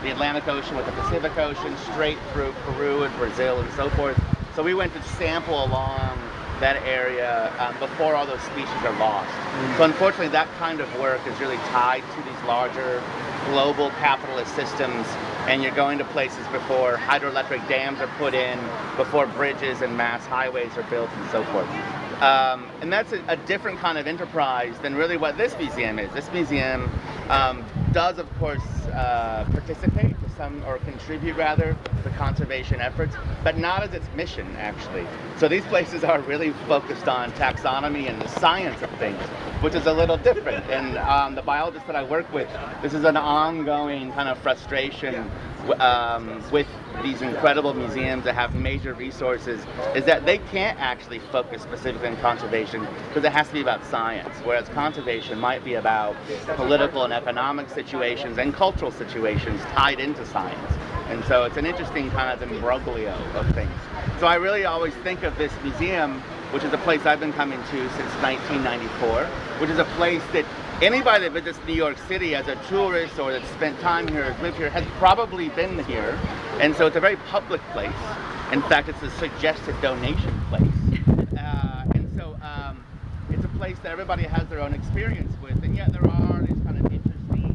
the Atlantic Ocean with the Pacific Ocean, straight through Peru and Brazil and so forth. So we went to sample along that area before all those species are lost. So unfortunately, that kind of work is really tied to these larger global capitalist systems, and you're going to places before hydroelectric dams are put in, before bridges and mass highways are built and so forth. And that's a different kind of enterprise than really what this museum is. This museum does, of course, participate to some, or contribute rather, to conservation efforts, but not as its mission, actually. So these places are really focused on taxonomy and the science of things, which is a little different. And the biologists that I work with, this is an ongoing kind of frustration with these incredible museums that have major resources, is that they can't actually focus specifically on conservation because it has to be about science, whereas conservation might be about political and economic situations and cultural situations tied into science. And so it's an interesting kind of imbroglio of things. So I really always think of this museum, which is a place I've been coming to since 1994, which is a place that anybody that visits New York City as a tourist or that's spent time here, has lived here, has probably been here. And so it's a very public place. In fact, it's a suggested donation place. And so it's a place that everybody has their own experience with, and yet there are these kind of interesting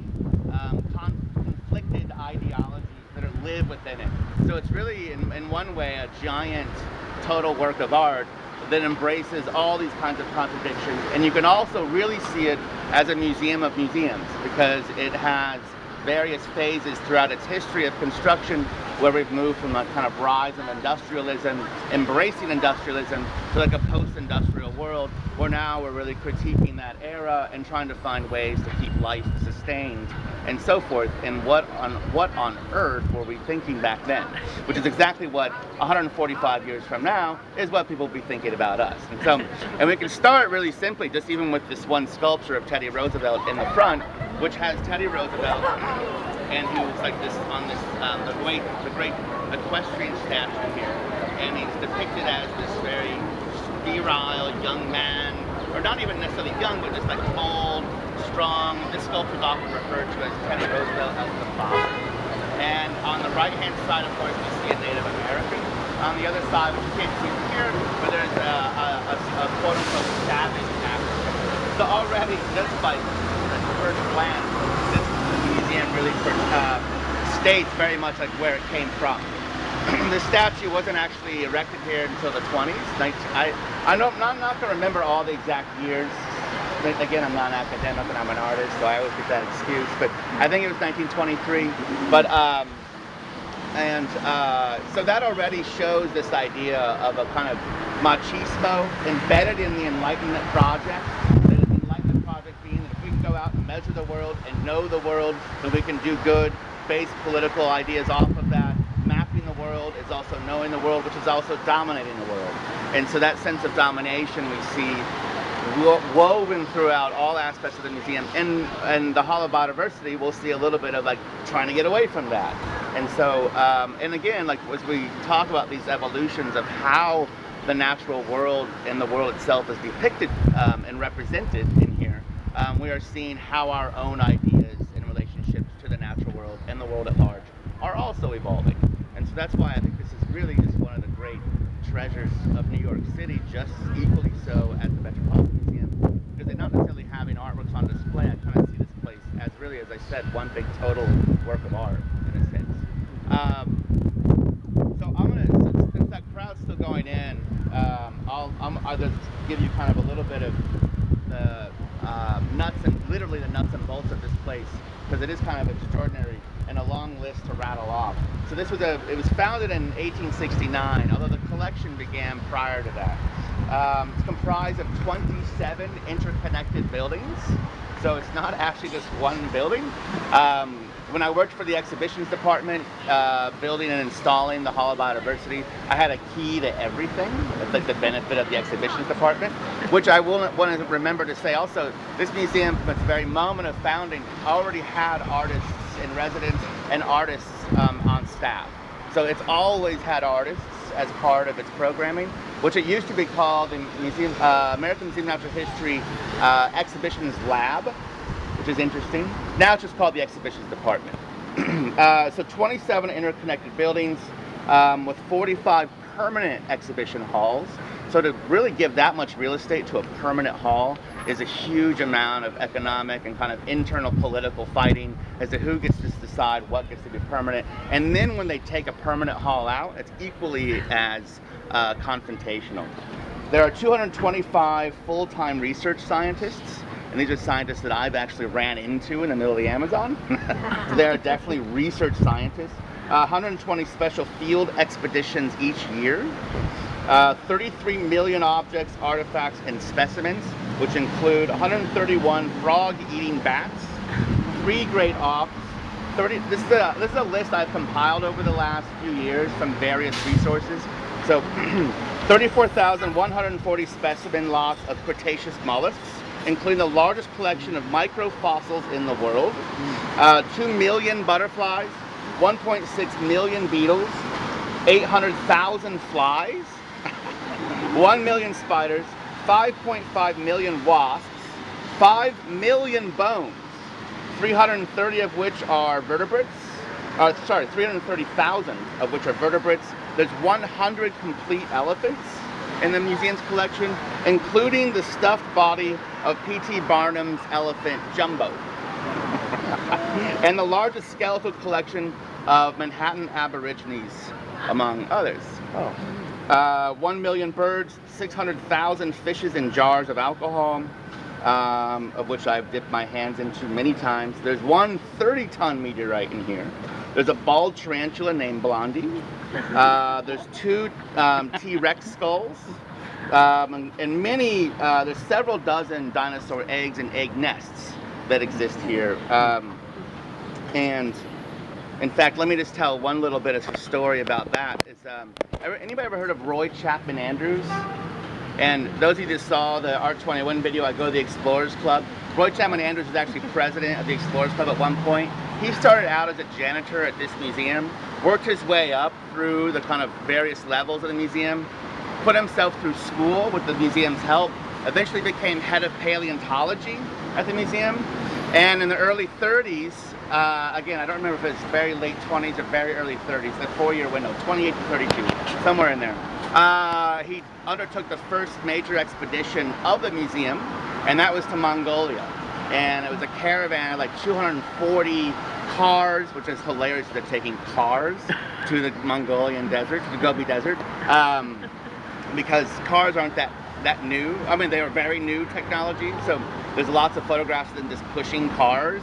conflicted ideologies that live within it. So it's really, in one way, a giant total work of art that embraces all these kinds of contradictions. And you can also really see it as a museum of museums, because it has various phases throughout its history of construction, where we've moved from a kind of rise of industrialism, embracing industrialism, to like a post-industrial world, where now we're really critiquing that era and trying to find ways to keep life sustained and so forth. And what on earth were we thinking back then? Which is exactly what 145 years from now is what people will be thinking about us. And so, and we can start really simply, just even with this one sculpture of Teddy Roosevelt in the front, which has Teddy Roosevelt, and he was like this on this the great equestrian statue here, and he's depicted as this very virile young man, or not even necessarily young, but just like old, strong. This sculpture is often referred to as Teddy Roosevelt as the father. And on the right-hand side, of course, we see a Native American. On the other side, which you can't see from here, but there's a quote-unquote savage African. So already, just by first glance, this museum really states very much like where it came from. The statue wasn't actually erected here until the 20s. I'm not going to remember all the exact years. Again, I'm not an academic and I'm an artist, so I always get that excuse. But I think it was 1923. But so that already shows this idea of a kind of machismo embedded in the Enlightenment project. The Enlightenment project being that if we can go out and measure the world and know the world, then we can do good, base political ideas off of that. Mapping the world is also knowing the world, which is also dominating the world. And so that sense of domination we see woven throughout all aspects of the museum. And the Hall of Biodiversity, we'll see a little bit of like trying to get away from that. And so, and again, like as we talk about these evolutions of how the natural world and the world itself is depicted and represented in here, we are seeing how our own ideas in relationships to the natural world and the world at large are also evolving. And so that's why I think this is really just one of the great treasures of New York City, just equally so as the Metropolitan Museum, because they're not necessarily having artworks on display. I kind of see this place as really, as I said, one big total work of art in a sense. So I'm gonna, since that crowd's still going in, I'll just give you kind of a little bit of the literally the nuts and bolts of this place, because it is kind of extraordinary and a long list to rattle off. So this was it was founded in 1869, although the collection began prior to that. It's comprised of 27 interconnected buildings, so it's not actually just one building. When I worked for the exhibitions department, building and installing the Hall of Biodiversity, I had a key to everything. That's like the benefit of the exhibitions department, which I will want to remember to say also, this museum from its very moment of founding already had artists in residence and artists on staff. So it's always had artists as part of its programming, which it used to be called the Museum, American Museum of Natural History Exhibitions Lab, which is interesting. Now it's just called the Exhibitions Department. So 27 interconnected buildings with 45 permanent exhibition halls. So to really give that much real estate to a permanent hall is a huge amount of economic and kind of internal political fighting as to who gets to decide what gets to be permanent. And then when they take a permanent hall out, it's equally as confrontational. There are 225 full-time research scientists, and these are scientists that I've actually ran into in the middle of the Amazon. So they are definitely research scientists. 120 special field expeditions each year. 33 million objects, artifacts, and specimens, which include 131 frog-eating bats, 3 great auks. This is a list I've compiled over the last few years from various resources. So 34,140 specimen lots of Cretaceous mollusks, including the largest collection of microfossils in the world, 2 million butterflies, 1.6 million beetles, 800,000 flies, 1 million spiders, 5.5 million wasps, 5 million bones, 330 of which are vertebrates, 330,000 of which are vertebrates. There's 100 complete elephants in the museum's collection, including the stuffed body of P.T. Barnum's elephant Jumbo, and the largest skeletal collection of Manhattan Aborigines, among others. 1 million birds, 600,000 fishes in jars of alcohol, of which I've dipped my hands into many times. There's one 30-ton meteorite in here. There's a bald tarantula named Blondie. There's 2 T-Rex skulls, and many, there's several dozen dinosaur eggs and egg nests that exist here. And in fact, let me just tell one little bit of a story about that. Anybody ever heard of Roy Chapman Andrews? And those of you that saw the Art21 video, I Go to the Explorers Club. Roy Chapman Andrews was actually president of the Explorers Club at one point. He started out as a janitor at this museum, worked his way up through the kind of various levels of the museum, put himself through school with the museum's help, eventually became head of paleontology at the museum. And in the early 30s, again, I don't remember if it's very late 20s or very early 30s, the 4-year window, 28 to 32, somewhere in there. He undertook the first major expedition of the museum, and that was to Mongolia. And it was a caravan of like 240 cars, which is hilarious that they're taking cars to the Mongolian desert, to the Gobi Desert, because cars aren't that new. I mean, they are very new technology, so there's lots of photographs of them just pushing cars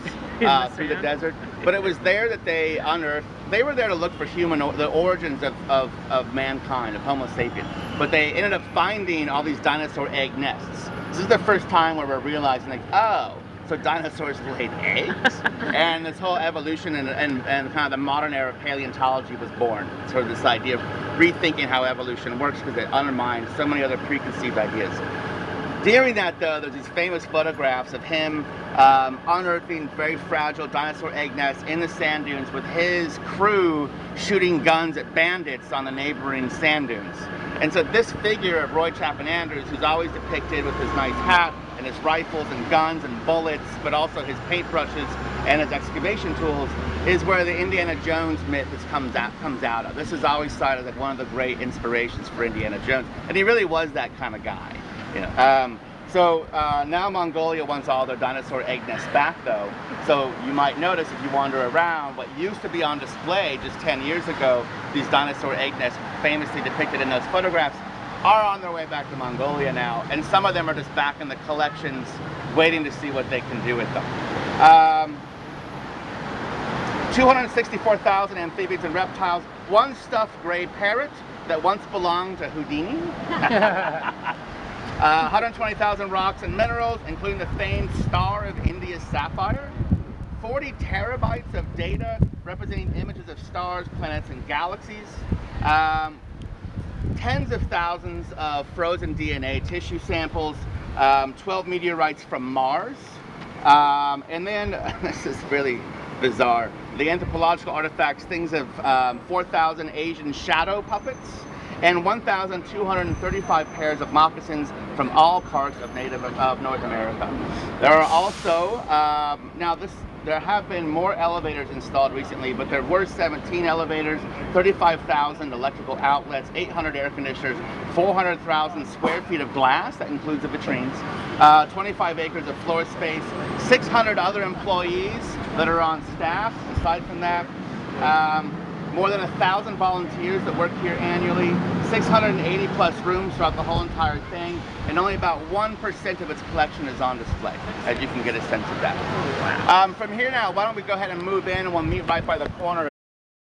through the desert. But it was there that they unearthed, they were there to look for the origins of mankind, of Homo sapiens. But they ended up finding all these dinosaur egg nests. This is the first time where we're realizing, like, oh, so dinosaurs laid eggs? And this whole evolution and kind of the modern era of paleontology was born. Sort of this idea of rethinking how evolution works because it undermines so many other preconceived ideas. During that, though, there's these famous photographs of him unearthing very fragile dinosaur egg nests in the sand dunes with his crew shooting guns at bandits on the neighboring sand dunes. And so this figure of Roy Chapman Andrews, who's always depicted with his nice hat and his rifles and guns and bullets, but also his paintbrushes and his excavation tools, is where the Indiana Jones myth comes out of. This is always cited as like one of the great inspirations for Indiana Jones, and he really was that kind of guy. You know, now Mongolia wants all their dinosaur egg nests back, though. So you might notice if you wander around, what used to be on display just 10 years ago, these dinosaur egg nests famously depicted in those photographs, are on their way back to Mongolia now. And some of them are just back in the collections, waiting to see what they can do with them. 264,000 amphibians and reptiles, 1 stuffed gray parrot that once belonged to Houdini. 120,000 rocks and minerals, including the famed Star of India's sapphire. 40 terabytes of data representing images of stars, planets, and galaxies. Tens of thousands of frozen DNA tissue samples. 12 meteorites from Mars. And then, this is really bizarre, the anthropological artifacts, things of 4,000 Asian shadow puppets, and 1,235 pairs of moccasins from all parts of North America. There are also, now there have been more elevators installed recently, but there were 17 elevators, 35,000 electrical outlets, 800 air conditioners, 400,000 square feet of glass, that includes the vitrines, 25 acres of floor space, 600 other employees that are on staff. Aside from that, more than 1,000 volunteers that work here annually, 680 plus rooms throughout the whole entire thing, and only about 1% of its collection is on display, as you can get a sense of that. From here now, why don't we go ahead and move in, and we'll meet right by the corner